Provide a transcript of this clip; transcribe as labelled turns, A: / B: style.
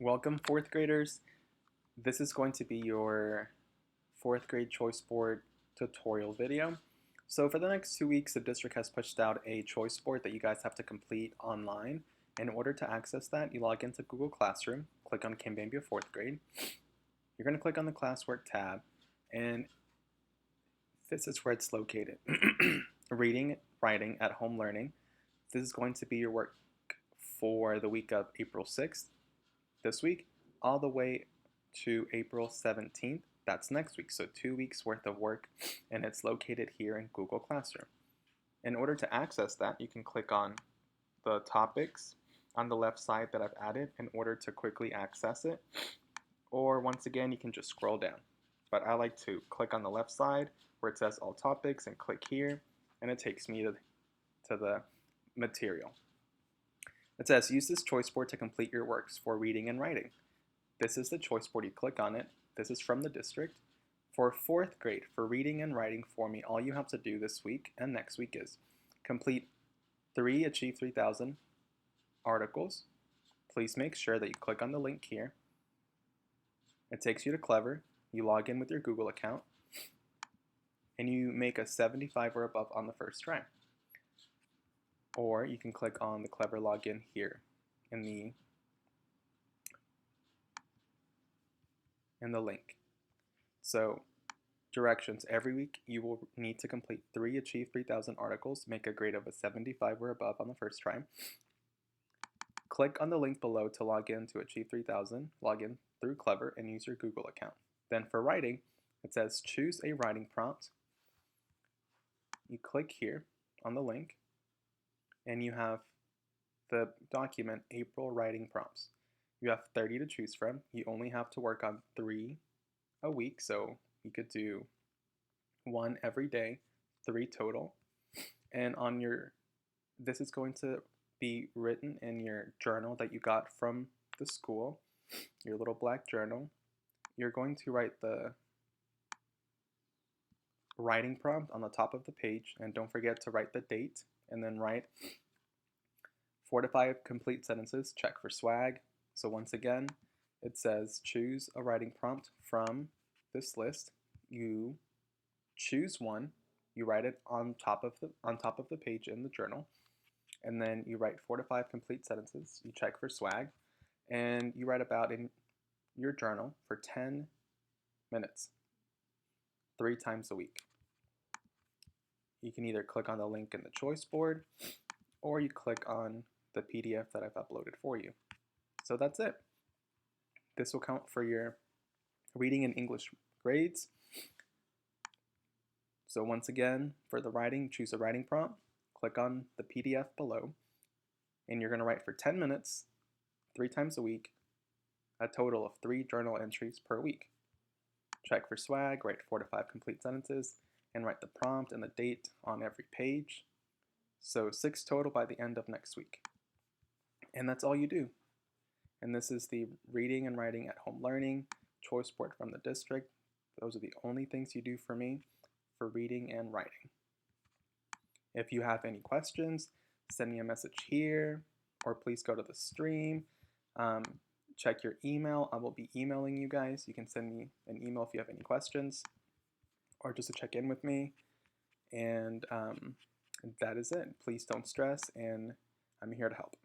A: Welcome, fourth graders. This is going to be your fourth grade choice board tutorial video. So for the next 2 weeks, the district has pushed out a choice board that you guys have to complete online. In order to access that, you log into Google Classroom, click on Cambambia fourth grade. You're going to click on the classwork tab, and this is where it's located. Reading, writing, at home learning. This is going to be your work for the week of April 6th. This week, all the way to April 17th. That's next week, so 2 weeks worth of work, and it's located here in Google Classroom. In order to access that, you can click on the topics on the left side that I've added in order to quickly access it, or once again, you can just scroll down. But I like to click on the left side where it says all topics and click here, and it takes me to the material. It says, use this choice board to complete your works for reading and writing. This is the choice board. You click on it. This is from the district. For fourth grade, for reading and writing for me, all you have to do this week and next week is complete 3 Achieve 3000 articles. Please make sure that you click on the link here. It takes you to Clever. You log in with your Google account, and you make a 75 or above on the first try. Or you can click on the Clever login here in the link. So directions: every week you will need to complete 3 Achieve 3000 articles, make a grade of a 75 or above on the first try. Click on the link below to log in to Achieve 3000, log in through Clever, and use your Google account. Then for writing, it says choose a writing prompt. You click here on the link, and you have the document April writing prompts. You have 30 to choose from. You only have to work on 3 a week, so you could do 1 every day, 3 total. And this is going to be written in your journal that you got from the school, your little black journal. You're going to write the writing prompt on the top of the page, and don't forget to write the date, and then write 4 to 5 complete sentences, check for swag. So once again, it says choose a writing prompt from this list. You choose one, you write it on top of the page in the journal, and then you write 4 to 5 complete sentences. You check for swag, and you write about in your journal for 10 minutes, 3 times a week. You can either click on the link in the choice board, or you click on the PDF that I've uploaded for you. So that's it. This will count for your reading and English grades. So once again, for the writing, choose a writing prompt, click on the PDF below, and you're going to write for 10 minutes, 3 times a week, a total of 3 journal entries per week. Check for swag, write 4 to 5 complete sentences, and write the prompt and the date on every page. So 6 total by the end of next week. And that's all you do. And this is the reading and writing at home learning choice board from the district. Those are the only things you do for me for reading and writing. If you have any questions, send me a message here, or please go to the stream. Check your email. I will be emailing you guys. You can send me an email if you have any questions, or just to check in with me. And that is it. Please don't stress, and I'm here to help.